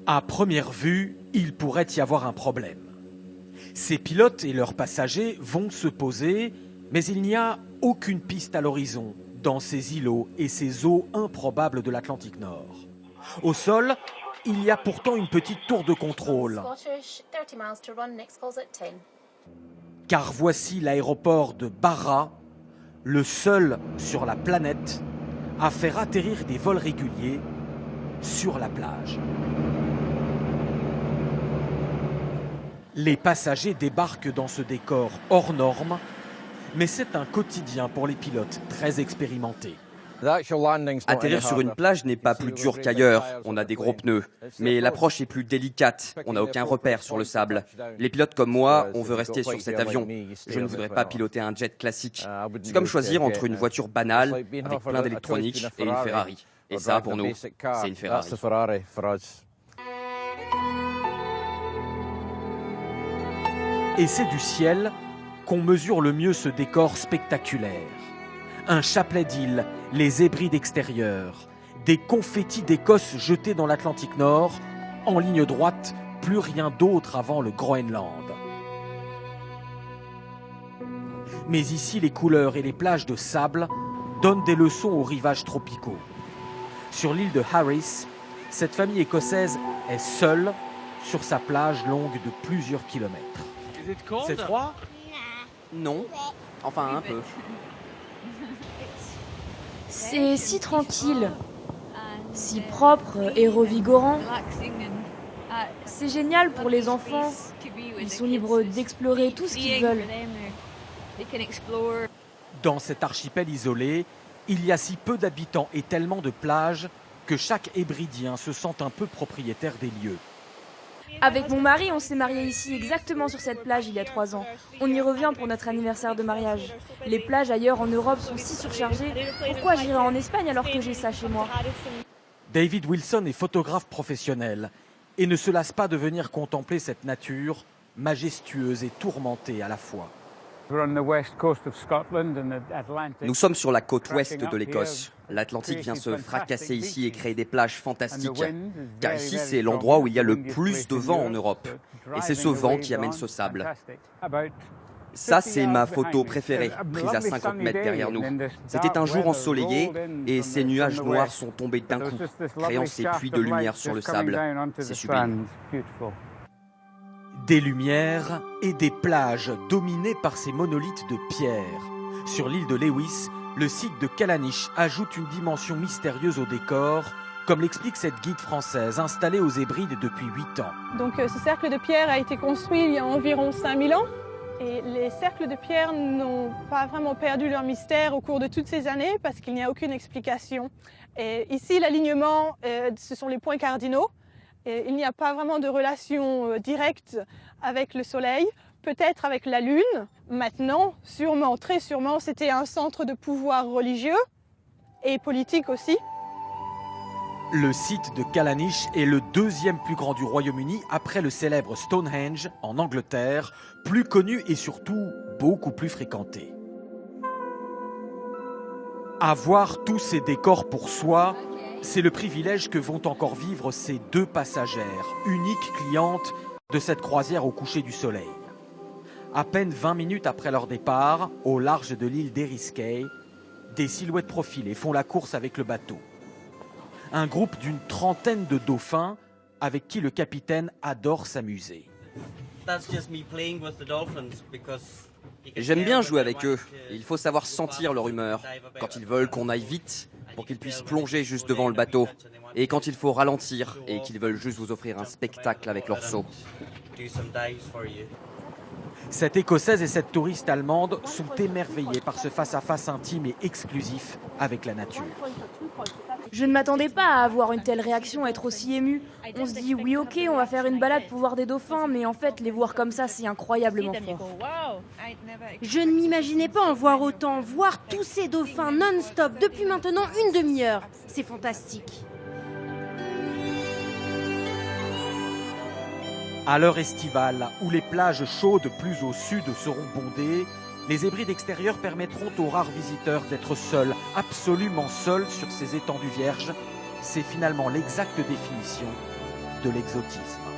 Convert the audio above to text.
À première vue, il pourrait y avoir un problème. Ces pilotes et leurs passagers vont se poser, mais il n'y a aucune piste à l'horizon dans ces îlots et ces eaux improbables de l'Atlantique Nord. Au sol, il y a pourtant une petite tour de contrôle. Car voici l'aéroport de Barra, le seul sur la planète à faire atterrir des vols réguliers sur la plage. Les passagers débarquent dans ce décor hors norme, mais c'est un quotidien pour les pilotes très expérimentés. Atterrir sur une plage n'est pas plus dur qu'ailleurs, on a des gros pneus. Mais l'approche est plus délicate, on n'a aucun repère sur le sable. Les pilotes comme moi, on veut rester sur cet avion. Je ne voudrais pas piloter un jet classique. C'est comme choisir entre une voiture banale, avec plein d'électronique, et une Ferrari. Et ça, pour nous, c'est une Ferrari. Et c'est du ciel qu'on mesure le mieux ce décor spectaculaire. Un chapelet d'îles, les Hébrides extérieures, des confettis d'Écosse jetés dans l'Atlantique Nord, en ligne droite, plus rien d'autre avant le Groenland. Mais ici, les couleurs et les plages de sable donnent des leçons aux rivages tropicaux. Sur l'île de Harris, cette famille écossaise est seule sur sa plage longue de plusieurs kilomètres. C'est froid ? Non, enfin un peu. C'est si tranquille, si propre et revigorant. C'est génial pour les enfants. Ils sont libres d'explorer tout ce qu'ils veulent. Dans cet archipel isolé, il y a si peu d'habitants et tellement de plages que chaque Hébridien se sent un peu propriétaire des lieux. Avec mon mari, on s'est mariés ici, exactement sur cette plage, il y a 3 ans. On y revient pour notre anniversaire de mariage. Les plages ailleurs en Europe sont si surchargées. Pourquoi j'irai en Espagne alors que j'ai ça chez moi ? David Wilson est photographe professionnel et ne se lasse pas de venir contempler cette nature majestueuse et tourmentée à la fois. Nous sommes sur la côte ouest de l'Écosse. L'Atlantique vient se fracasser ici et créer des plages fantastiques. Car ici, c'est l'endroit où il y a le plus de vent en Europe. Et c'est ce vent qui amène ce sable. Ça, c'est ma photo préférée, prise à 50 mètres derrière nous. C'était un jour ensoleillé et ces nuages noirs sont tombés d'un coup, créant ces puits de lumière sur le sable. C'est sublime. Des lumières et des plages dominées par ces monolithes de pierre. Sur l'île de Lewis, le site de Callanish ajoute une dimension mystérieuse au décor, comme l'explique cette guide française installée aux Hébrides depuis 8 ans. Donc ce cercle de pierre a été construit il y a environ 5000 ans. Et les cercles de pierre n'ont pas vraiment perdu leur mystère au cours de toutes ces années parce qu'il n'y a aucune explication. Et ici, l'alignement, ce sont les points cardinaux. Et il n'y a pas vraiment de relation directe avec le Soleil, peut-être avec la Lune. Maintenant, sûrement, très sûrement, c'était un centre de pouvoir religieux et politique aussi. Le site de Callanish est le 2e plus grand du Royaume-Uni après le célèbre Stonehenge en Angleterre, plus connu et surtout beaucoup plus fréquenté. Avoir tous ces décors pour soi, c'est le privilège que vont encore vivre ces 2 passagères, uniques clientes de cette croisière au coucher du soleil. À peine 20 minutes après leur départ, au large de l'île d'Eriskay, des silhouettes profilées font la course avec le bateau. Un groupe d'une 30aine de dauphins avec qui le capitaine adore s'amuser. J'aime bien jouer avec eux. Il faut savoir sentir leur humeur. Quand ils veulent qu'on aille vite, pour qu'ils puissent plonger juste devant le bateau. Et quand il faut ralentir et qu'ils veulent juste vous offrir un spectacle avec leur saut. Cette Écossaise et cette touriste allemande sont émerveillées par ce face-à-face intime et exclusif avec la nature. Je ne m'attendais pas à avoir une telle réaction, être aussi émue. On se dit oui ok, on va faire une balade pour voir des dauphins, mais en fait les voir comme ça c'est incroyablement fort. Je ne m'imaginais pas en voir autant, voir tous ces dauphins non-stop depuis maintenant une demi-heure. C'est fantastique. À l'heure estivale, où les plages chaudes plus au sud seront bondées, les Hébrides extérieures permettront aux rares visiteurs d'être seuls, absolument seuls sur ces étendues vierges. C'est finalement l'exacte définition de l'exotisme.